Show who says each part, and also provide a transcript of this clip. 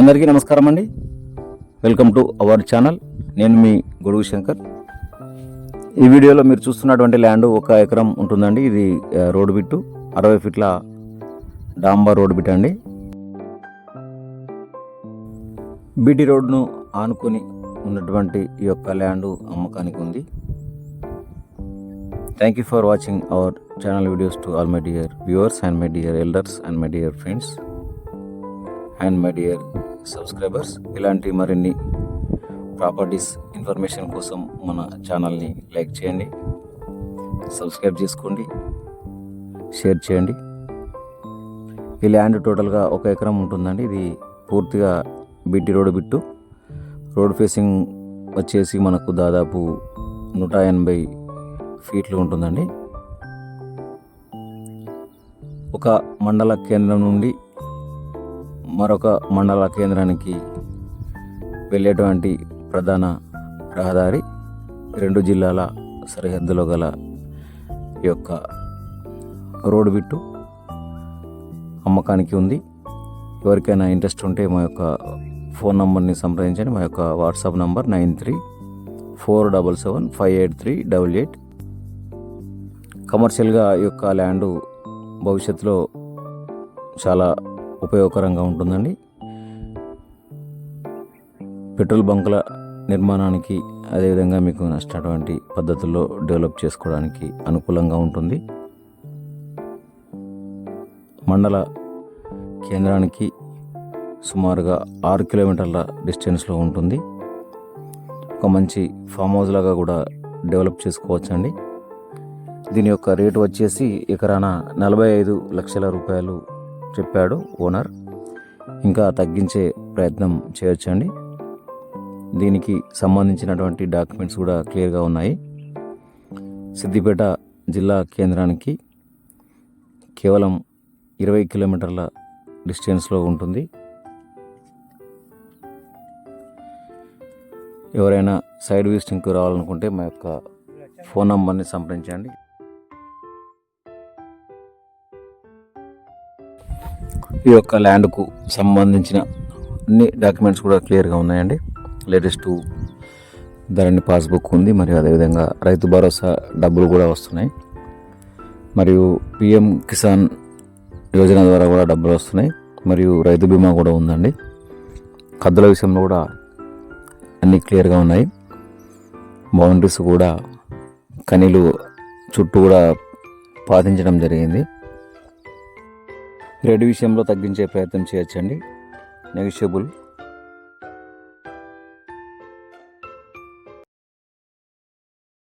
Speaker 1: అందరికీ నమస్కారం అండి. Welcome to our channel. నేను మీ గొడుగు శంకర్. ఈ వీడియోలో మీరు చూస్తున్నటువంటి ల్యాండ్ 1 ఎకరం ఉంటుందండి. ఇది రోడ్డు బిట్టు 60 ఫీట్ల డాంబర్ రోడ్డు బిట్ అండి. బీటీ రోడ్ను ఆనుకొని ఉన్నటువంటి ఈ యొక్క ల్యాండ్ అమ్మకానికి ఉంది. Thank you for watching our channel videos to all my dear viewers and my dear elders and my dear friends and my dear subscribers. ఇలాంటి మరిన్ని ప్రాపర్టీస్ ఇన్ఫర్మేషన్ కోసం మన ఛానల్ని లైక్ చేయండి, సబ్స్క్రైబ్ చేసుకోండి, షేర్ చేయండి. ఈ ల్యాండ్ టోటల్గా 1 ఎకరం ఉంటుందండి. ఇది పూర్తిగా BT road bit. Road facing వచ్చేసి మనకు దాదాపు 180 ఫీట్లు ఉంటుందండి. ఒక మండల కేంద్రం నుండి మరొక మండల కేంద్రానికి వెళ్ళేటువంటి ప్రధాన రహదారి, 2 జిల్లాల సరిహద్దులో గల ఈ యొక్క రోడ్డు బిట్టు అమ్మకానికి ఉంది. ఎవరికైనా ఇంట్రెస్ట్ ఉంటే మా యొక్క ఫోన్ నంబర్ని సంప్రదించండి. మా యొక్క వాట్సాప్ నంబర్ 9347758388. కమర్షియల్గా ఈ యొక్క ల్యాండు భవిష్యత్తులో చాలా ఉపయోగకరంగా ఉంటుందండి. పెట్రోల్ బంకుల నిర్మాణానికి, అదేవిధంగా మీకు నచ్చినటువంటి పద్ధతుల్లో డెవలప్ చేసుకోవడానికి అనుకూలంగా ఉంటుంది. మండల కేంద్రానికి సుమారుగా 6 కిలోమీటర్ల డిస్టెన్స్లో ఉంటుంది. ఒక మంచి ఫామ్ హౌస్ లాగా కూడా డెవలప్ చేసుకోవచ్చండి. దీని యొక్క రేటు వచ్చేసి ఎకరాన 45 లక్షల రూపాయలు చెప్పాడు ఓనర్. ఇంకా తగ్గించే ప్రయత్నం చేయొచ్చండి. దీనికి సంబంధించినటువంటి డాక్యుమెంట్స్ కూడా క్లియర్గా ఉన్నాయి. సిద్దిపేట జిల్లా కేంద్రానికి కేవలం 20 కిలోమీటర్ల డిస్టెన్స్లో ఉంటుంది. ఎవరైనా సైడ్ విజిటింగ్కి రావాలనుకుంటే మా యొక్క ఫోన్ నంబర్ని సంప్రదించండి. ఈ యొక్క ల్యాండ్కు సంబంధించిన అన్ని డాక్యుమెంట్స్ కూడా క్లియర్గా ఉన్నాయండి. లేటెస్ట్ ధరణి పాస్బుక్ ఉంది, మరియు అదేవిధంగా రైతు భరోసా డబ్బులు కూడా వస్తున్నాయి, మరియు పిఎం కిసాన్ యోజన ద్వారా కూడా డబ్బులు వస్తున్నాయి, మరియు రైతు బీమా కూడా ఉందండి. కద్దుల విషయంలో కూడా అన్నీ క్లియర్గా ఉన్నాయి. బౌండరీస్ కూడా కనీలు చుట్టూ కూడా పాతించడం జరిగింది. రేటు విషయంలో తగ్గించే ప్రయత్నం చేయొచ్చండి, నెగోషియబుల్.